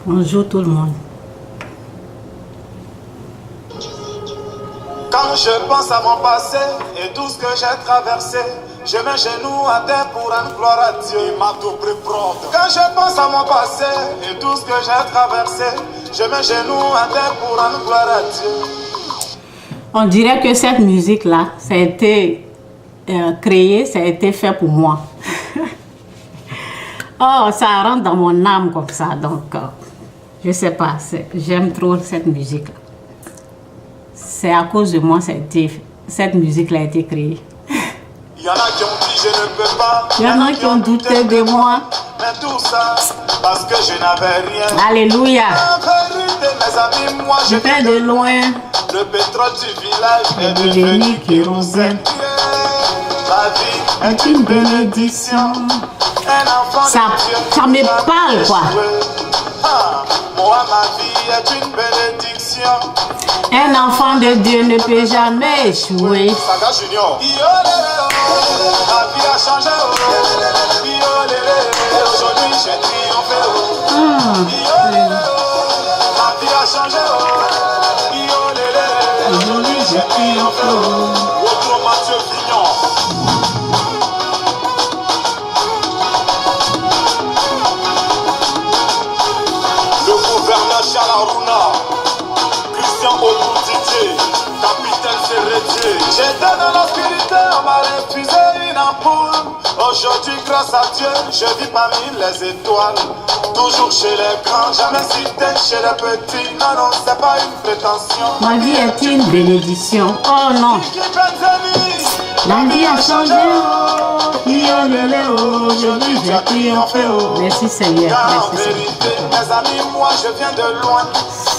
Bonjour tout le monde. Quand je pense à mon passé et tout ce que j'ai traversé, je mets genoux à terre pour rendre gloire à Dieu. Il m'a tout pris propre. Quand je pense à mon passé et tout ce que j'ai traversé, je mets genoux à terre pour rendre gloire à Dieu. On dirait que cette musique-là, ça a été créé, ça a été fait pour moi. Oh, ça rentre dans mon âme comme ça, donc je sais pas, j'aime trop cette musique-là. C'est à cause de moi cette musique-là a été créée. Il y en a qui ont dit je ne peux pas. Il y en a qui ont douté de moi. Mais tout ça, parce que je n'avais rien. Alléluia. En vérité, mes amis, moi je J'étais de loin. Le pétrole du village est devenu kérosène. La vie est une bénédiction. Un enfant Ça me parle quoi. Moi, ma vie est une bénédiction. Un enfant de Dieu ne peut jamais échouer. Saga Junior. Ma vie a changé. Aujourd'hui, j'ai triomphé. Ma vie a changé. Aujourd'hui, j'ai triomphé. Autre Mathieu Vignon. Le gouverneur Charles Aruna, Christian Didier, capitaine Serretier. J'étais dans l'obscurité, on m'a refusé une ampoule. Aujourd'hui, grâce à Dieu, je vis parmi les étoiles. Toujours chez les grands, jamais cité chez les petits. Non, non, c'est pas une prétention. Ma vie est une bénédiction. Oh non. La vie a changé. Aujourd'hui, j'ai triomphé. Merci Seigneur. Merci Seigneur. Mes amis, moi je viens de loin.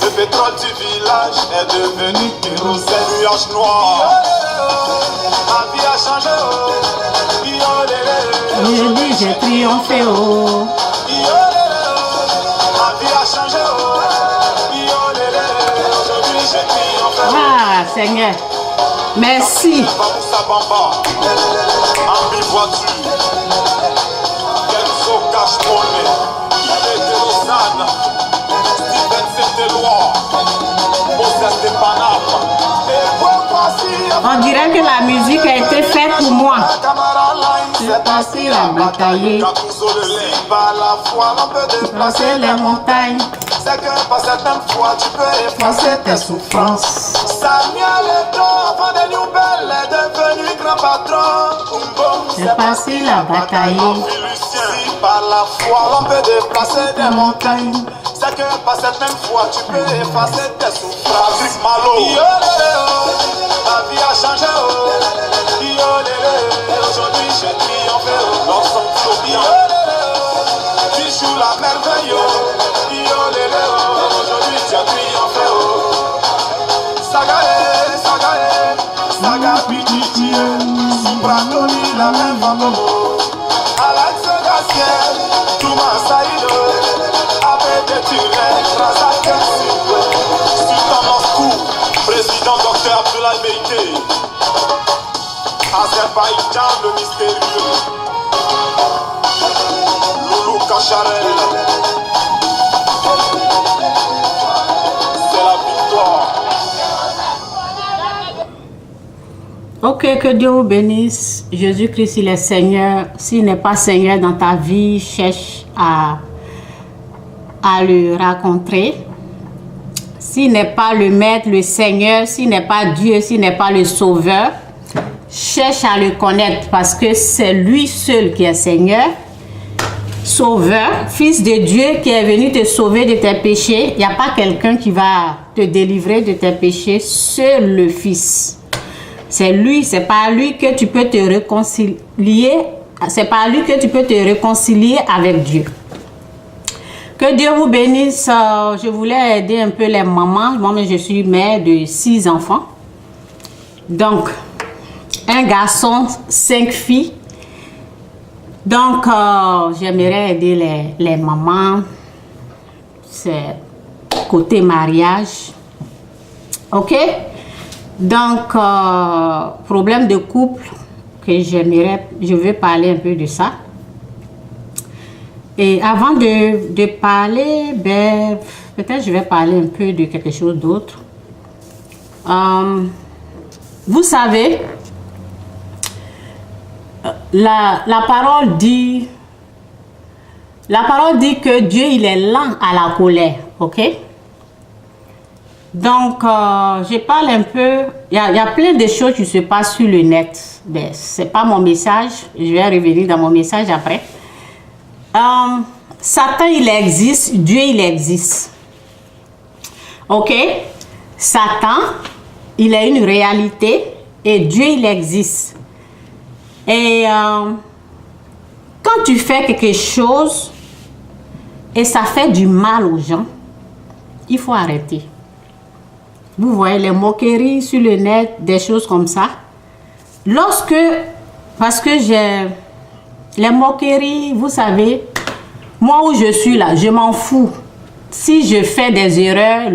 Le pétrole du village est devenu kérosène, nuage noir. Ma vie a changé. Aujourd'hui, j'ai triomphé. Ma vie a changé. Aujourd'hui, j'ai triomphé. Ah, Seigneur. Merci. Baboussa Bamba, Ambi Voiture, Kenzo Cash Money, Yves Rosanne, Steven Saint-Éloi, Moses de Panama. On dirait que la musique a été faite pour moi. C'est facile à batailler. Par la foi, on peut déplacer les montagnes. C'est que par certaines fois, tu peux effacer tes souffrances. Samuel Eto, avant de Nouvelle, est devenu grand patron. C'est facile à batailler. Si par la foi, on peut déplacer des montagnes. C'est que par certaines fois, tu peux effacer tes souffrances. Patrick Malo, ma vie a changé. Aujourd'hui, j'ai triomphé. L'ensemble bien. Tu joues la merveille. Aujourd'hui, j'ai triomphé. Sagaé, Sagaé, Saga Pichichi, Soupratoni, la même femme. Alex Gassiel, Touma Saïdo, Abed Turel, Razak Sultan Moscou, président Dr Abdoulaye Beïté, Azerbaïdjan le mystérieux, Loulou Kacharel. C'est la victoire. Ok, que Dieu vous bénisse. Jésus-Christ, il est Seigneur. S'il n'est pas Seigneur dans ta vie, cherche à le rencontrer. S'il n'est pas le Maître, le Seigneur, s'il n'est pas Dieu, s'il n'est pas le Sauveur, cherche à le connaître parce que c'est lui seul qui est Seigneur, Sauveur, Fils de Dieu qui est venu te sauver de tes péchés. Il n'y a pas quelqu'un qui va te délivrer de tes péchés, seul le Fils. C'est lui, c'est par lui que tu peux te réconcilier, c'est par lui que tu peux te réconcilier avec Dieu. Que Dieu vous bénisse. Je voulais aider un peu les mamans. Moi, je suis mère de 6 enfants. Donc, un garçon, 5 filles. Donc, j'aimerais aider les mamans. C'est côté mariage. Ok? Donc, problème de couple, que je veux parler un peu de ça. Et avant de parler, ben, peut-être je vais parler un peu de quelque chose d'autre. Vous savez, la parole dit que Dieu, il est lent à la colère, ok? Donc, je parle un peu, il y a plein de choses qui se passent sur le net. Ben, ce n'est pas mon message, je vais revenir dans mon message après. Satan, il existe, Dieu, il existe. Ok? Satan, il est une réalité et Dieu, il existe. Et quand tu fais quelque chose et ça fait du mal aux gens, il faut arrêter. Vous voyez les moqueries sur le net, des choses comme ça. Parce que les moqueries, vous savez, moi où je suis là, je m'en fous. Si je fais des erreurs,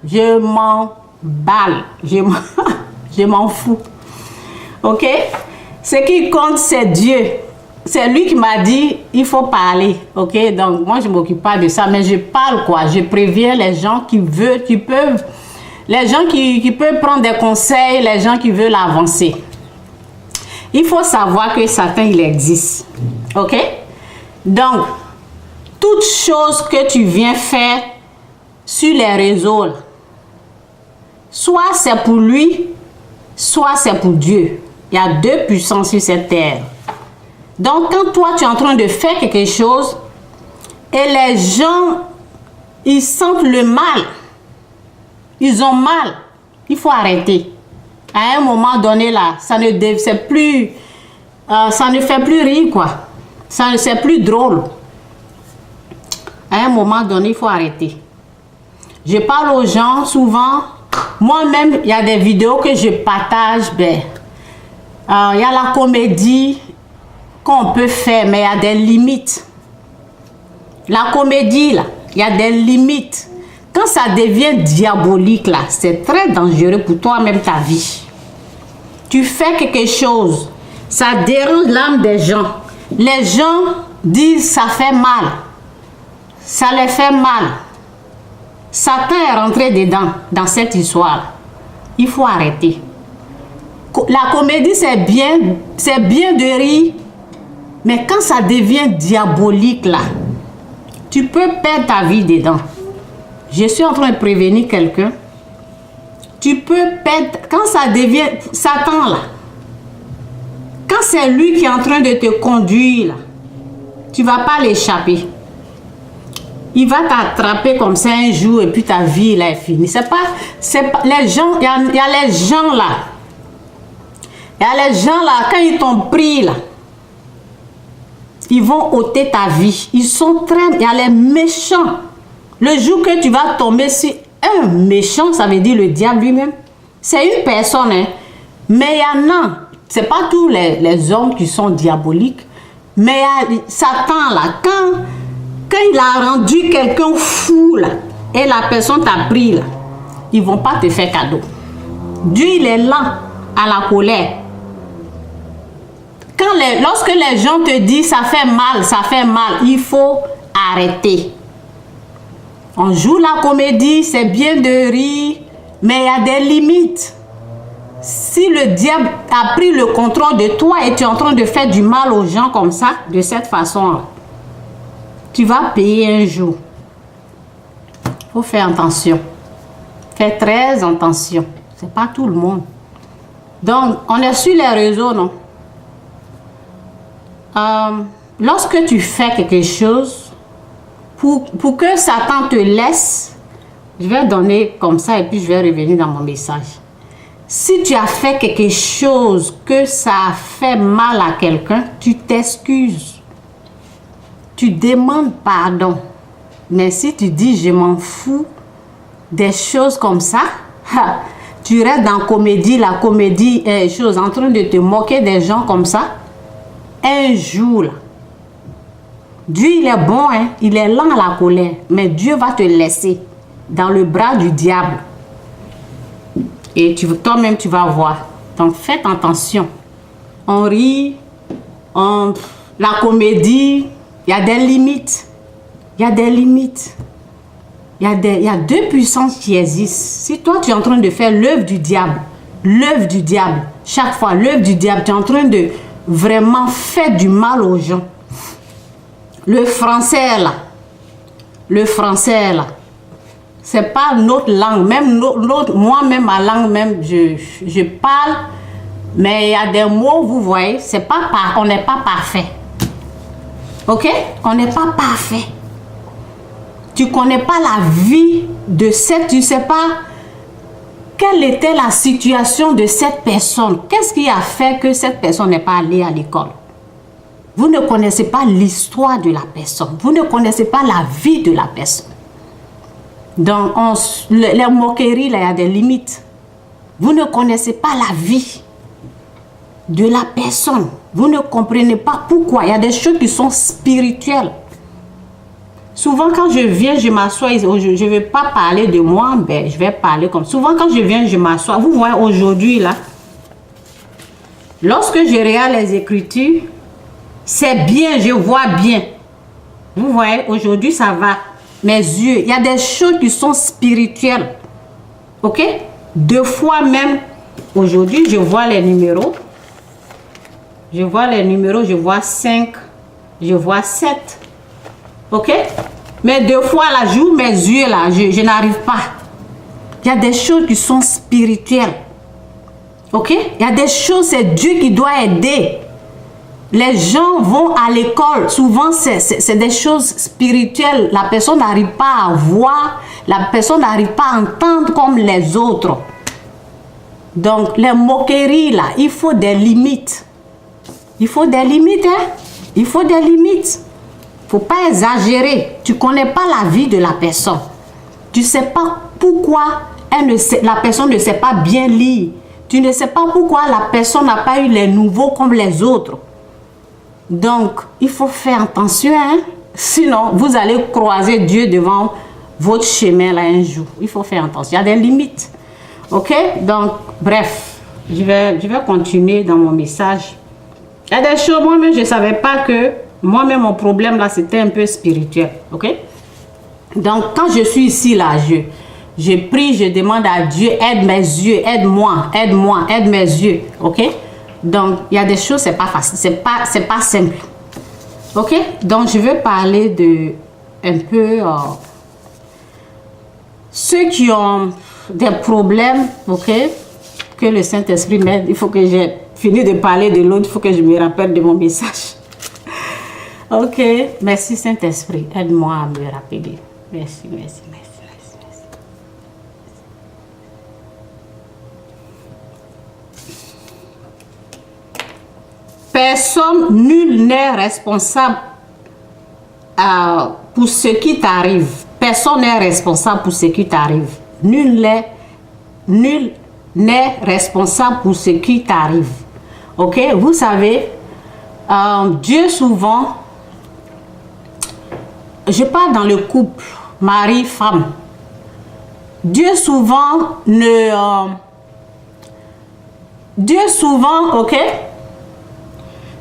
je m'en balle. Je m'en fous. Ok? Ce qui compte, c'est Dieu. C'est lui qui m'a dit, il faut parler. Ok? Donc, moi, je ne m'occupe pas de ça, mais je parle quoi? Je préviens les gens qui peuvent prendre des conseils, les gens qui veulent avancer. Il faut savoir que Satan, il existe. Ok? Donc, toute chose que tu viens faire sur les réseaux, soit c'est pour lui, soit c'est pour Dieu. Il y a deux puissances sur cette terre. Donc, quand toi, tu es en train de faire quelque chose et les gens, ils sentent le mal, ils ont mal, il faut arrêter. À un moment donné, là, ça ne fait plus rire, quoi. C'est plus drôle. À un moment donné, il faut arrêter. Je parle aux gens souvent. Moi-même, il y a des vidéos que je partage. Ben, il y a la comédie qu'on peut faire, mais il y a des limites. La comédie, là, il y a des limites. Quand ça devient diabolique, là, c'est très dangereux pour toi-même, ta vie. Tu fais quelque chose, ça dérange l'âme des gens. Les gens disent ça fait mal. Ça les fait mal. Satan est rentré dedans, dans cette histoire. Il faut arrêter. La comédie, c'est bien de rire, mais quand ça devient diabolique, là, tu peux perdre ta vie dedans. Je suis en train de prévenir quelqu'un. Tu peux perdre, quand ça devient Satan, là, quand c'est lui qui est en train de te conduire, là, tu ne vas pas l'échapper. Il va t'attraper comme ça un jour et puis ta vie là, est finie. C'est pas les gens, il y a les gens là. Il y a les gens là, quand ils t'ont pris là, ils vont ôter ta vie. Il y a les méchants. Le jour que tu vas tomber sur un méchant, ça veut dire le diable lui-même. C'est une personne, hein. Mais il y en a. Ce n'est pas tous les hommes qui sont diaboliques. Mais il y a Satan là, quand il a rendu quelqu'un fou là, et la personne t'a pris là, ils ne vont pas te faire cadeau. Dieu, il est lent à la colère. Lorsque les gens te disent ça fait mal, il faut arrêter. On joue la comédie, c'est bien de rire, mais il y a des limites. Si le diable a pris le contrôle de toi et tu es en train de faire du mal aux gens comme ça, de cette façon-là, tu vas payer un jour. Il faut faire attention. Fais très attention. Ce n'est pas tout le monde. Donc, on est sur les réseaux, non? Lorsque tu fais quelque chose, pour que Satan te laisse, je vais donner comme ça et puis je vais revenir dans mon message. Si tu as fait quelque chose que ça a fait mal à quelqu'un, tu t'excuses. Tu demandes pardon. Mais si tu dis je m'en fous des choses comme ça, tu restes dans la comédie en train de te moquer des gens comme ça, un jour là, Dieu il est bon, hein? Il est lent à la colère, mais Dieu va te laisser dans le bras du diable. Et toi-même tu vas voir. Donc faites attention. On rit, la comédie, Il y a des limites. Il y a des limites. Il y a deux puissances qui existent. Si toi, tu es en train de faire l'œuvre du diable, chaque fois, l'œuvre du diable, tu es en train de vraiment faire du mal aux gens. Le français, là, c'est pas notre langue, même moi-même, ma langue, même, je parle, mais il y a des mots, vous voyez, on n'est pas parfait. Ok? On n'est pas parfait. Tu connais pas la vie de tu sais pas quelle était la situation de cette personne. Qu'est-ce qui a fait que cette personne n'est pas allée à l'école? Vous ne connaissez pas l'histoire de la personne. Vous ne connaissez pas la vie de la personne. Donc, les moqueries, là, il y a des limites. Vous ne connaissez pas la vie de la personne. Vous ne comprenez pas pourquoi. Il y a des choses qui sont spirituelles. Souvent, quand je viens, je m'assois. Je ne vais pas parler de moi, mais je vais parler comme... Souvent, quand je viens, je m'assois. Vous voyez, aujourd'hui, là, lorsque je regarde les Écritures, c'est bien, je vois bien. Vous voyez, aujourd'hui, ça va. Mes yeux, il y a des choses qui sont spirituelles. Ok? Deux fois même, aujourd'hui, je vois les numéros. Je vois les numéros, je vois 5, je vois 7. Ok? Mais deux fois, là, j'ouvre mes yeux, là, je n'arrive pas. Il y a des choses qui sont spirituelles. Ok? Il y a des choses, c'est Dieu qui doit aider. Les gens vont à l'école, souvent c'est des choses spirituelles. La personne n'arrive pas à voir, la personne n'arrive pas à entendre comme les autres. Donc, les moqueries, là, il faut des limites. Il faut des limites, hein? Il faut des limites. Il ne faut pas exagérer. Tu ne connais pas la vie de la personne. Tu ne sais pas pourquoi la personne ne sait pas bien lire. Tu ne sais pas pourquoi la personne n'a pas eu les nouveaux comme les autres. Donc, il faut faire attention, hein? Sinon, vous allez croiser Dieu devant votre chemin là un jour. Il faut faire attention. Il y a des limites. Ok? Donc, bref, je vais continuer dans mon message. Il y a des choses, moi-même, je ne savais pas que moi-même, mon problème là, c'était un peu spirituel. Ok? Donc, quand je suis ici là, je prie, je demande à Dieu, aide mes yeux, aide-moi, aide mes yeux. Ok? Donc, il y a des choses, c'est pas facile, c'est pas simple. Ok? Donc, je vais parler de un peu ceux qui ont des problèmes, ok? Que le Saint-Esprit m'aide. Il faut que j'ai fini de parler de l'autre, il faut que je me rappelle de mon message. Ok? Merci Saint-Esprit, aide-moi à me rappeler. Merci. Personne, nul n'est responsable pour ce qui t'arrive. Personne n'est responsable pour ce qui t'arrive. Nul n'est responsable pour ce qui t'arrive. Ok? Vous savez, Dieu souvent, je parle dans le couple, mari-femme. Dieu souvent ok?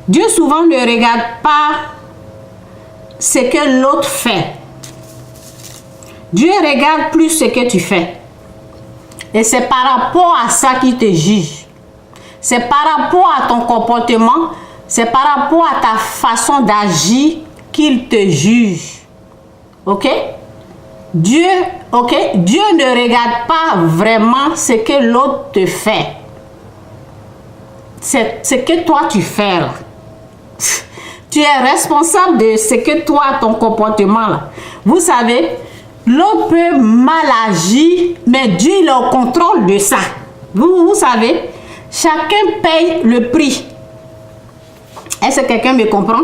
Dieu souvent ne regarde pas ce que l'autre fait. Dieu regarde plus ce que tu fais. Et c'est par rapport à ça qu'il te juge. C'est par rapport à ton comportement, c'est par rapport à ta façon d'agir qu'il te juge. Ok? Dieu ne regarde pas vraiment ce que l'autre te fait. C'est ce que toi tu fais là. Tu es responsable de ce que toi, ton comportement là. Vous savez, l'autre peut mal agir, mais Dieu il est au contrôle de ça. Vous savez, chacun paye le prix. Est-ce que quelqu'un me comprend?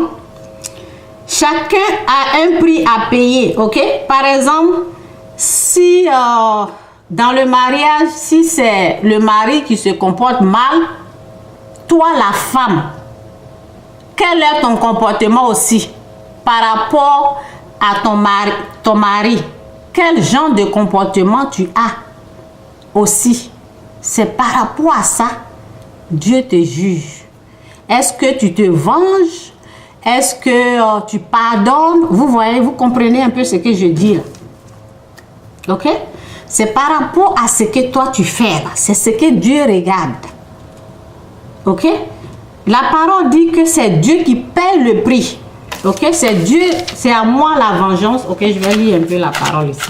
Chacun a un prix à payer, ok? Par exemple, si dans le mariage, si c'est le mari qui se comporte mal, toi la femme, quel est ton comportement aussi par rapport à ton mari? Quel genre de comportement tu as aussi? C'est par rapport à ça, Dieu te juge. Est-ce que tu te venges? Est-ce que tu pardonnes? Vous voyez, vous comprenez un peu ce que je dis là. Ok? C'est par rapport à ce que toi tu fais là. C'est ce que Dieu regarde. Ok? La parole dit que c'est Dieu qui paie le prix. Ok? C'est Dieu, c'est à moi la vengeance. Ok, je vais lire un peu la parole ici.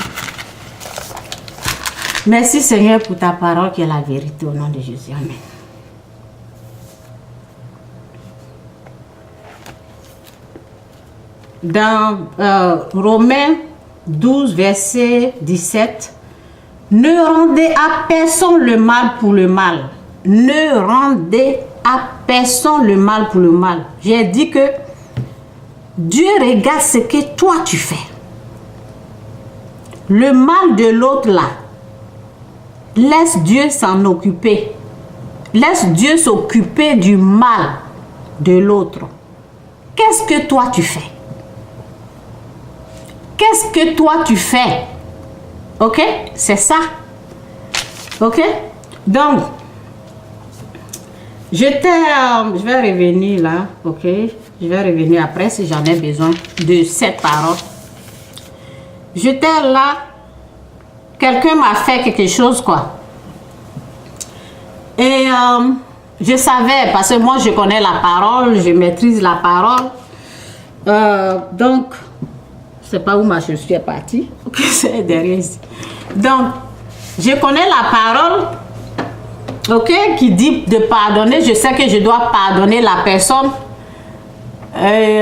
Merci Seigneur pour ta parole qui est la vérité au nom de Jésus. Amen. Dans Romains 12, verset 17, ne rendez à personne le mal pour le mal. Ne rendez à personne le mal pour le mal. J'ai dit que Dieu regarde ce que toi tu fais. Le mal de l'autre là, laisse Dieu s'en occuper. Laisse Dieu s'occuper du mal de l'autre. Qu'est-ce que toi tu fais? Qu'est-ce que toi tu fais? Ok? C'est ça. Ok? Donc, je vais revenir là. Ok? Je vais revenir après si j'en ai besoin de cette parole. J'étais là. Quelqu'un m'a fait quelque chose, quoi. Et je savais, parce que moi je connais la parole, je maîtrise la parole. Donc, je ne sais pas où ma chaussure est partie. C'est derrière ici. Donc, je connais la parole, ok, qui dit de pardonner. Je sais que je dois pardonner la personne. Et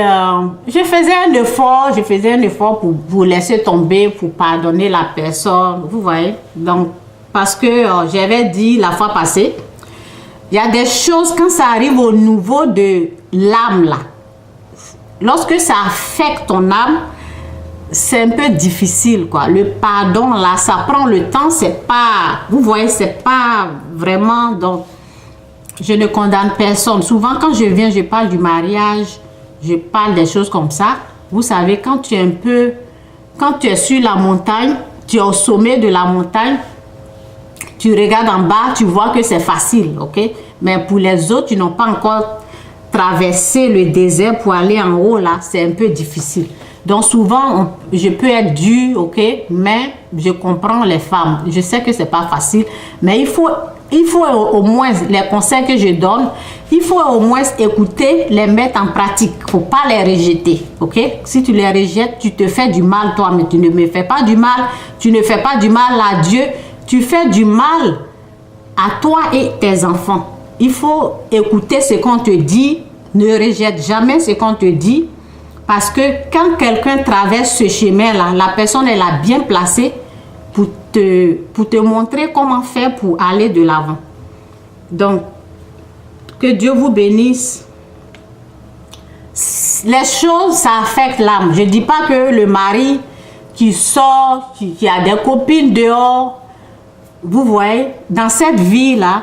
je faisais un effort pour laisser tomber, pour pardonner la personne. Vous voyez? Donc, parce que j'avais dit la fois passée, il y a des choses quand ça arrive au niveau de l'âme là. Lorsque ça affecte ton âme, c'est un peu difficile, quoi. Le pardon, là, ça prend le temps, c'est pas... Vous voyez, c'est pas vraiment... Donc, je ne condamne personne. Souvent, quand je viens, je parle du mariage, je parle des choses comme ça. Vous savez, quand tu es un peu... Quand tu es sur la montagne, tu es au sommet de la montagne, tu regardes en bas, tu vois que c'est facile, ok? Mais pour les autres, qui n'ont pas encore traversé le désert pour aller en haut, là, c'est un peu difficile. Donc souvent, je peux être dure, ok, mais je comprends les femmes. Je sais que c'est pas facile, mais il faut au moins, les conseils que je donne, il faut au moins écouter, les mettre en pratique. Il ne faut pas les rejeter, ok? Si tu les rejettes, tu te fais du mal toi, mais tu ne me fais pas du mal. Tu ne fais pas du mal à Dieu. Tu fais du mal à toi et tes enfants. Il faut écouter ce qu'on te dit. Ne rejette jamais ce qu'on te dit. Parce que quand quelqu'un traverse ce chemin-là, la personne elle est bien placée pour te montrer comment faire pour aller de l'avant. Donc, que Dieu vous bénisse. Les choses, ça affecte l'âme. Je ne dis pas que le mari qui sort, qui a des copines dehors, vous voyez, dans cette vie-là,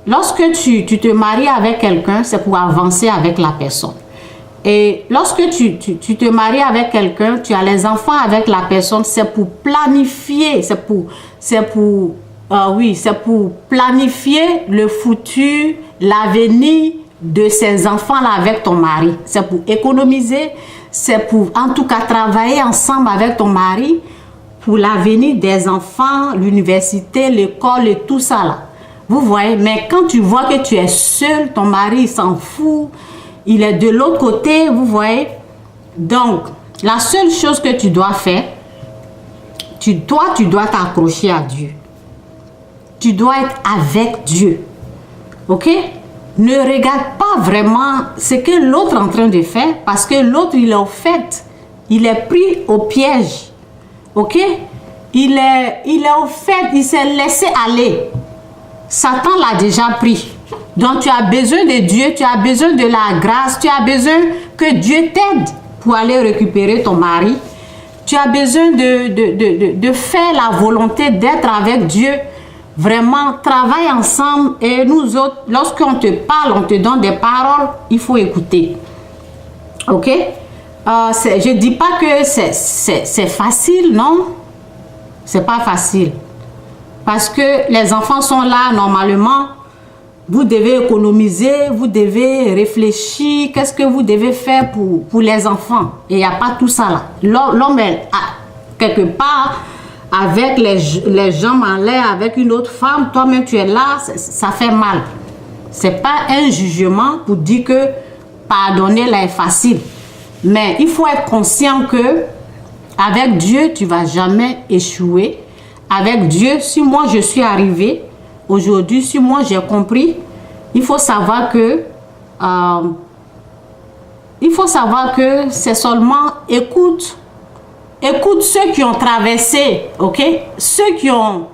lorsque tu te maries avec quelqu'un, c'est pour avancer avec la personne. Et lorsque tu te maries avec quelqu'un, tu as les enfants avec la personne, c'est pour planifier, c'est pour planifier le futur, l'avenir de ces enfants-là avec ton mari. C'est pour économiser, c'est pour en tout cas travailler ensemble avec ton mari pour l'avenir des enfants, l'université, l'école et tout ça là. Vous voyez, mais quand tu vois que tu es seul, ton mari s'en fout, il est de l'autre côté, vous voyez. Donc, la seule chose que tu dois faire, tu dois t'accrocher à Dieu. Tu dois être avec Dieu. Ok? Ne regarde pas vraiment ce que l'autre est en train de faire, parce que l'autre, il est au fait, il est pris au piège. Ok? Il est au fait, il s'est laissé aller. Satan l'a déjà pris. Donc tu as besoin de Dieu, tu as besoin de la grâce, tu as besoin que Dieu t'aide pour aller récupérer ton mari. Tu as besoin de faire la volonté d'être avec Dieu. Vraiment, travaille ensemble. Et nous autres, lorsqu'on te parle, on te donne des paroles, il faut écouter. Ok? Je ne dis pas que c'est facile, non? C'est pas facile. Parce que les enfants sont là, normalement. Vous devez économiser, vous devez réfléchir, qu'est-ce que vous devez faire pour les enfants. Et il n'y a pas tout ça là. L'homme est quelque part avec les jambes en l'air, avec une autre femme, toi-même tu es là, ça fait mal. Ce n'est pas un jugement pour dire que pardonner là est facile. Mais il faut être conscient que avec Dieu, tu ne vas jamais échouer. Avec Dieu, si moi je suis arrivé aujourd'hui, si moi j'ai compris, il faut savoir que c'est seulement écoute ceux qui ont traversé, ok, ceux qui ont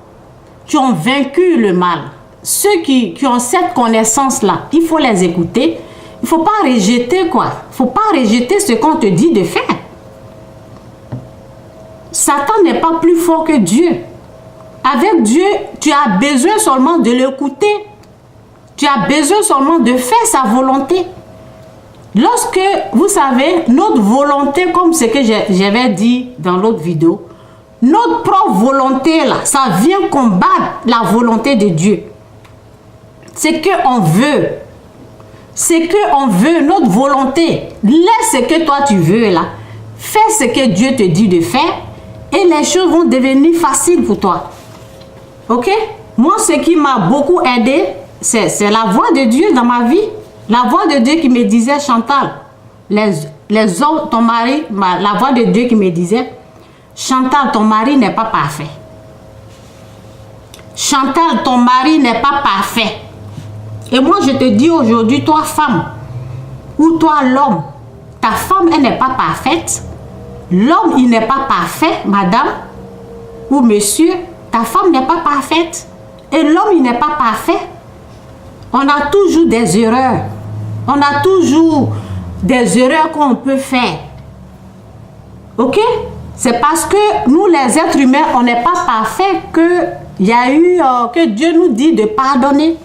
vaincu le mal, ceux qui ont cette connaissance là, il faut les écouter. Il faut pas rejeter quoi, il faut pas rejeter ce qu'on te dit de faire. Satan n'est pas plus fort que Dieu. Avec Dieu, tu as besoin seulement de l'écouter. Tu as besoin seulement de faire sa volonté. Lorsque, vous savez, notre volonté, comme ce que j'avais dit dans l'autre vidéo, notre propre volonté, là, ça vient combattre la volonté de Dieu. C'est qu'on veut. C'est qu'on veut, notre volonté. Laisse ce que toi tu veux, là. Fais ce que Dieu te dit de faire et les choses vont devenir faciles pour toi. Ok? Moi, ce qui m'a beaucoup aidé, c'est la voix de Dieu dans ma vie. La voix de Dieu qui me disait, Chantal, les hommes, ton mari, la voix de Dieu qui me disait, Chantal, ton mari n'est pas parfait. Chantal, ton mari n'est pas parfait. Et moi, je te dis aujourd'hui, toi, femme, ou toi, l'homme, ta femme, elle n'est pas parfaite. L'homme, il n'est pas parfait, madame ou monsieur. Ta femme n'est pas parfaite. Et l'homme, il n'est pas parfait. On a toujours des erreurs. On a toujours des erreurs qu'on peut faire. Ok? C'est parce que nous, les êtres humains, on n'est pas parfaits que Dieu nous dit de pardonner.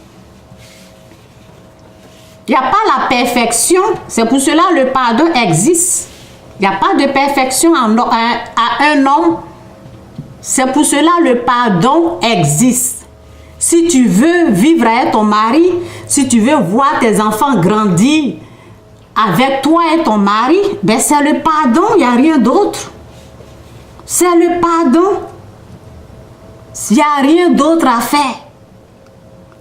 Il n'y a pas la perfection. C'est pour cela que le pardon existe. Il n'y a pas de perfection à un homme. C'est pour cela que le pardon existe. Si tu veux vivre avec ton mari, si tu veux voir tes enfants grandir avec toi et ton mari, ben c'est le pardon, il n'y a rien d'autre. C'est le pardon. Il n'y a rien d'autre à faire.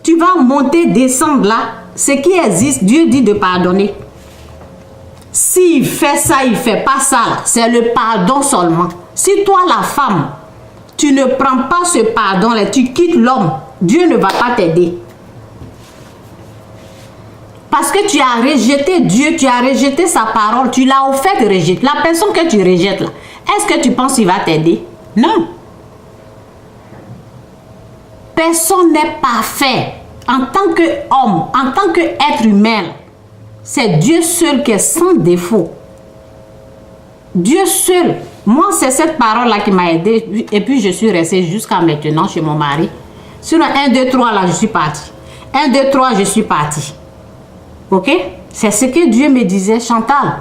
Tu vas monter, descendre là. Ce qui existe, Dieu dit de pardonner. S'il fait ça, il ne fait pas ça, c'est le pardon seulement. Si toi, la femme, tu ne prends pas ce pardon-là, tu quittes l'homme, Dieu ne va pas t'aider. Parce que tu as rejeté Dieu, tu as rejeté sa parole, tu l'as offert de rejeter. La personne que tu rejettes là, est-ce que tu penses qu'il va t'aider? Non. Personne n'est parfait. En tant qu'homme, en tant qu'être humain, c'est Dieu seul qui est sans défaut. Dieu seul. Moi, c'est cette parole-là qui m'a aidé. Et puis, je suis restée jusqu'à maintenant chez mon mari. Sur le 1, 2, 3, là, je suis partie. 1, 2, 3, je suis partie. Ok? C'est ce que Dieu me disait, Chantal.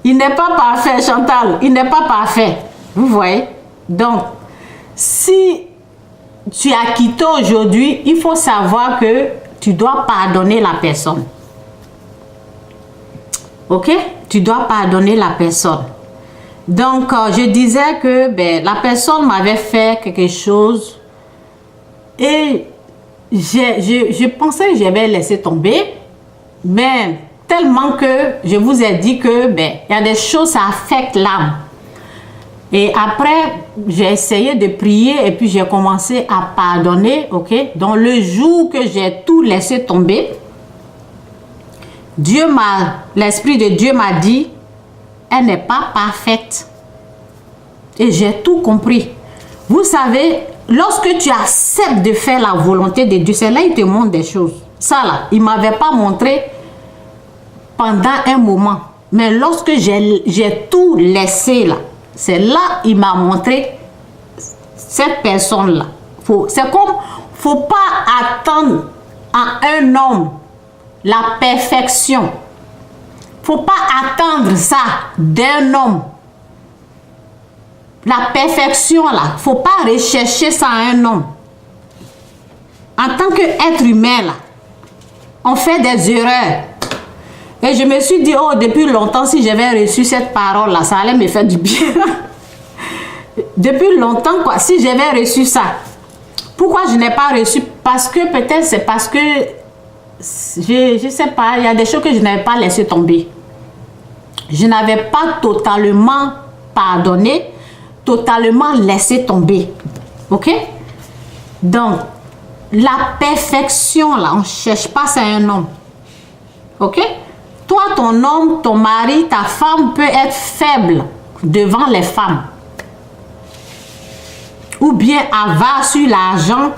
Il n'est pas parfait, Chantal. Il n'est pas parfait. Vous voyez? Donc, si tu as quitté aujourd'hui, il faut savoir que tu dois pardonner la personne. Ok? Tu dois pardonner la personne. Donc, je disais que la personne m'avait fait quelque chose et je pensais que j'avais laissé tomber, mais tellement que je vous ai dit que il y a des choses, ça affecte l'âme. Et après, j'ai essayé de prier et puis j'ai commencé à pardonner, ok? Donc, le jour que j'ai tout laissé tomber, l'Esprit de Dieu m'a dit, elle n'est pas parfaite. Et j'ai tout compris. Vous savez, lorsque tu acceptes de faire la volonté de Dieu, c'est là qu'il te montre des choses. Ça là, il ne m'avait pas montré pendant un moment. Mais lorsque j'ai tout laissé là, c'est là qu'il m'a montré cette personne-là. C'est comme, faut pas attendre à un homme la perfection. Faut pas attendre ça d'un homme. La perfection là, faut pas rechercher ça à un homme. en tant qu'être humain, là, on fait des erreurs. Et je me suis dit, oh, depuis longtemps, si j'avais reçu cette parole-là, ça allait me faire du bien. Depuis longtemps, quoi, si j'avais reçu ça. Pourquoi je n'ai pas reçu? Parce que peut-être c'est parce que, je ne sais pas, il y a des choses que je n'avais pas laissé tomber. Je n'avais pas totalement pardonné, totalement laissé tomber. Ok? Donc, la perfection, là, on ne cherche pas ça à un homme. Ok? Toi, ton homme, ton mari, ta femme peut être faible devant les femmes. Ou bien avare sur l'argent.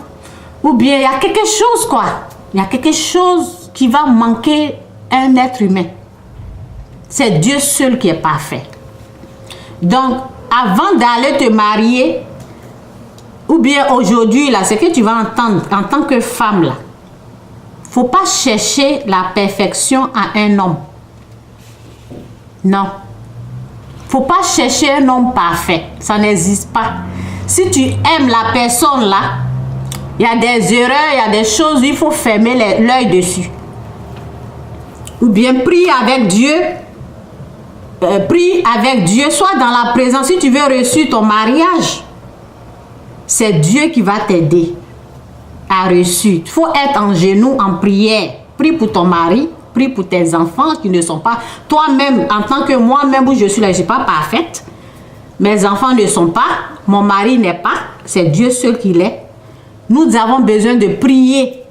Ou bien il y a quelque chose, quoi. Il y a quelque chose qui va manquer à un être humain. C'est Dieu seul qui est parfait. Donc, avant d'aller te marier, ou bien aujourd'hui, là, ce que tu vas entendre en tant que femme, là, faut pas chercher la perfection à un homme. Non. Faut pas chercher un homme parfait. Ça n'existe pas. Si tu aimes la personne là, il y a des erreurs, il y a des choses, il faut fermer l'œil dessus. Ou bien prie avec Dieu. Prie avec Dieu, sois dans la présence. Si tu veux reçu ton mariage, c'est Dieu qui va t'aider à reçu. Il faut être en genoux, en prière. Prie pour ton mari, prie pour tes enfants qui ne sont pas... Toi-même, en tant que moi-même où je suis là, je ne suis pas parfaite. Mes enfants ne sont pas, mon mari n'est pas, c'est Dieu seul qui l'est. Nous avons besoin de prier.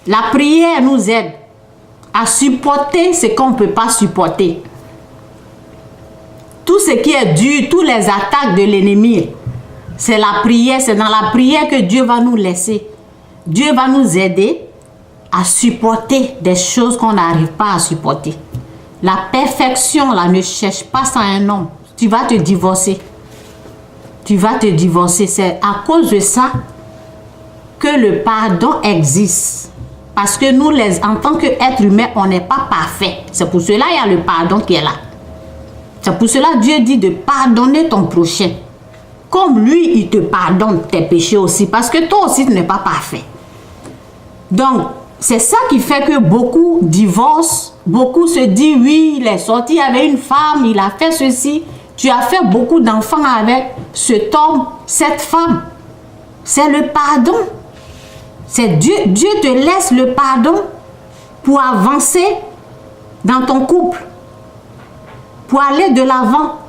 La prière nous aide à supporter ce qu'on ne peut pas supporter. Tout ce qui est dur, toutes les attaques de l'ennemi, c'est la prière, c'est dans la prière que Dieu va nous laisser. Dieu va nous aider à supporter des choses qu'on n'arrive pas à supporter. La perfection, là, ne cherche pas ça à un homme. Tu vas te divorcer. Tu vas te divorcer. C'est à cause de ça que le pardon existe. Parce que nous, en tant qu'êtres humains, on n'est pas parfait. C'est pour cela qu'il y a le pardon qui est là. C'est pour cela que Dieu dit de pardonner ton prochain. Comme lui, il te pardonne tes péchés aussi. Parce que toi aussi, tu n'es pas parfait. Donc, c'est ça qui fait que beaucoup divorcent. Beaucoup se disent, oui, il est sorti avec une femme, il a fait ceci. Tu as fait beaucoup d'enfants avec cet homme, cette femme. C'est le pardon. C'est Dieu. Dieu te laisse le pardon pour avancer dans ton couple. Pour aller de l'avant.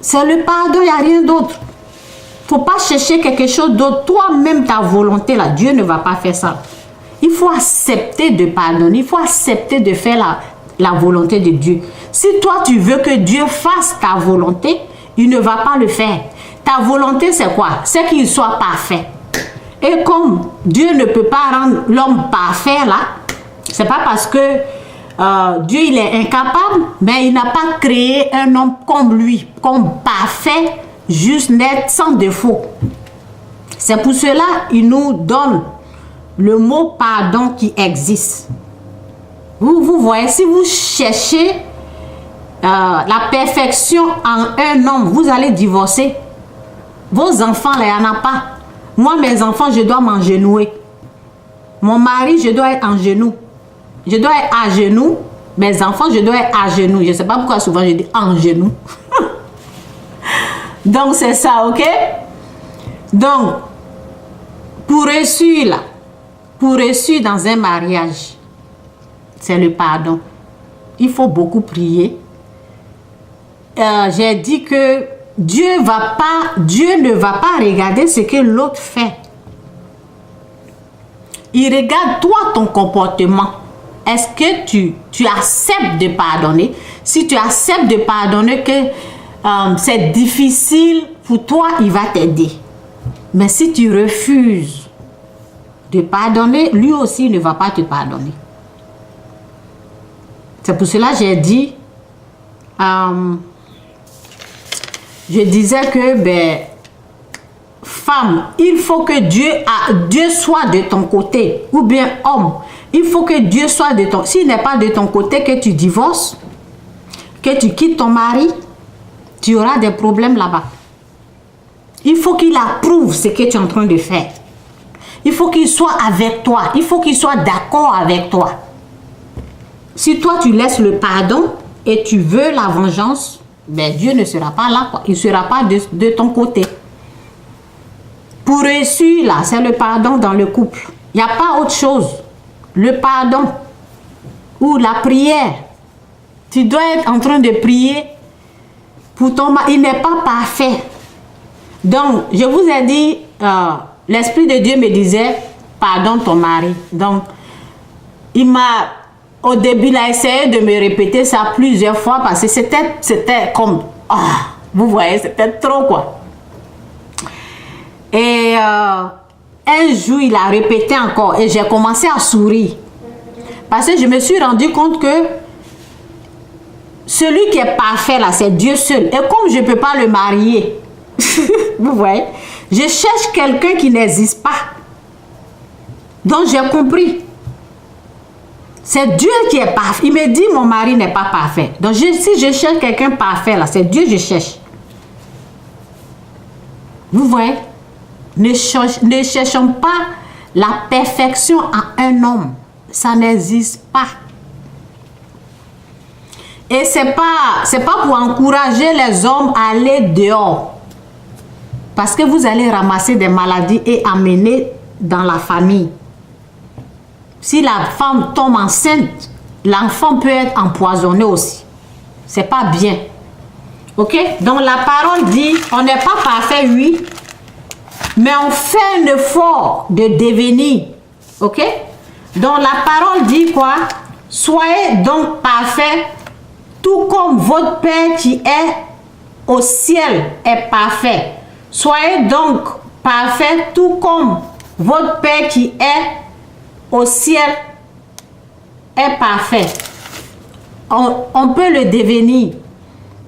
C'est le pardon, il n'y a rien d'autre. Il ne faut pas chercher quelque chose d'autre. Toi-même, ta volonté, là, Dieu ne va pas faire ça. Il faut accepter de pardonner. Il faut accepter de faire la volonté de Dieu. Si toi, tu veux que Dieu fasse ta volonté, il ne va pas le faire. Ta volonté, c'est quoi? C'est qu'il soit parfait. Et comme Dieu ne peut pas rendre l'homme parfait, là, c'est pas parce que Dieu, il est incapable, mais il n'a pas créé un homme comme lui, comme parfait, juste, net, sans défaut. C'est pour cela qu'il nous donne le mot pardon qui existe. Vous voyez, si vous cherchez la perfection en un homme, vous allez divorcer. Vos enfants, là, il n'y en a pas. Moi, mes enfants, je dois m'engenouer. Mon mari, je dois être en genoux. Je dois être à genoux. Mes enfants, je dois être à genoux. Je ne sais pas pourquoi souvent je dis en genoux. Donc, c'est ça, ok? Donc, pour réussir là, pour réussir dans un mariage, c'est le pardon. Il faut beaucoup prier. J'ai dit que Dieu ne va pas regarder ce que l'autre fait. Il regarde toi, ton comportement. Est-ce que tu acceptes de pardonner? Si tu acceptes de pardonner, que c'est difficile pour toi, il va t'aider. Mais si tu refuses de pardonner, lui aussi ne va pas te pardonner. C'est pour cela que j'ai dit, je disais que, femme, il faut que Dieu soit de ton côté, ou bien homme, il faut que Dieu soit de ton... S'il n'est pas de ton côté, que tu divorces, que tu quittes ton mari, tu auras des problèmes là-bas. Il faut qu'il approuve ce que tu es en train de faire. Il faut qu'il soit avec toi. Il faut qu'il soit d'accord avec toi. Si toi, tu laisses le pardon et tu veux la vengeance, ben Dieu ne sera pas là, quoi. Il ne sera pas de ton côté. Pour réussir, là, c'est le pardon dans le couple. Il n'y a pas autre chose. Le pardon ou la prière. Tu dois être en train de prier pour ton mari. Il n'est pas parfait. Donc, je vous ai dit, l'Esprit de Dieu me disait, pardonne ton mari. Donc, il m'a, au début, il a essayé de me répéter ça plusieurs fois parce que c'était comme, vous voyez, c'était trop, quoi. Et un jour, il a répété encore et j'ai commencé à sourire. Parce que je me suis rendu compte que celui qui est parfait là, c'est Dieu seul. Et comme je ne peux pas le marier, vous voyez, je cherche quelqu'un qui n'existe pas. Donc j'ai compris. C'est Dieu qui est parfait. Il me dit mon mari n'est pas parfait. Donc si je cherche quelqu'un parfait là, c'est Dieu que je cherche. Vous voyez? Ne cherchons pas la perfection en un homme. Ça n'existe pas. Et c'est pas pour encourager les hommes à aller dehors. Parce que vous allez ramasser des maladies et amener dans la famille. Si la femme tombe enceinte, l'enfant peut être empoisonné aussi. C'est pas bien. Ok? Donc la parole dit, on n'est pas parfait, oui. Mais on fait un effort de devenir. Ok? Donc la parole dit quoi? Soyez donc parfaits, tout comme votre Père qui est au ciel est parfait. Soyez donc parfaits, tout comme votre Père qui est au ciel est parfait. On peut le devenir.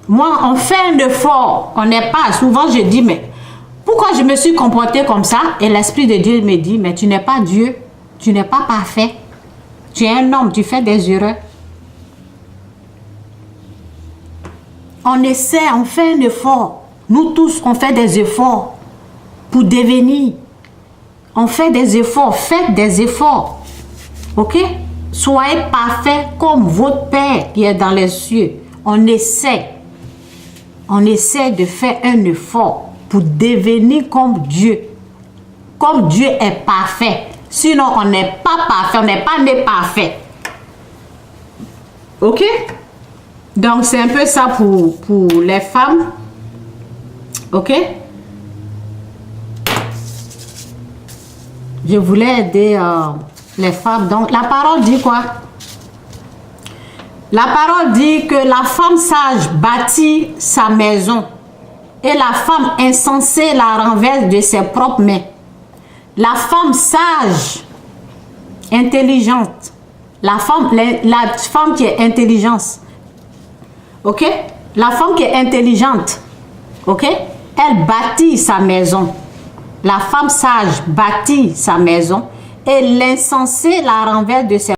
Moi, on fait un effort. On n'est pas. Souvent, je dis, mais pourquoi je me suis comporté comme ça? Et l'Esprit de Dieu me dit, mais tu n'es pas Dieu. Tu n'es pas parfait. Tu es un homme, tu fais des erreurs. On essaie, on fait un effort. Nous tous, on fait des efforts pour devenir. On fait des efforts, faites des efforts. Ok? Soyez parfaits comme votre Père qui est dans les cieux. On essaie. On essaie de faire un effort pour devenir comme Dieu. Comme Dieu est parfait. Sinon, on n'est pas parfait, on n'est pas né parfait. Ok? Donc, c'est un peu ça pour les femmes. Ok? Je voulais aider les femmes. Donc, la parole dit quoi? La parole dit que la femme sage bâtit sa maison et la femme insensée la renverse de ses propres mains. La femme sage, intelligente, la femme qui est intelligente, ok? La femme qui est intelligente, ok? Elle bâtit sa maison. La femme sage bâtit sa maison et l'insensé la renverse de ses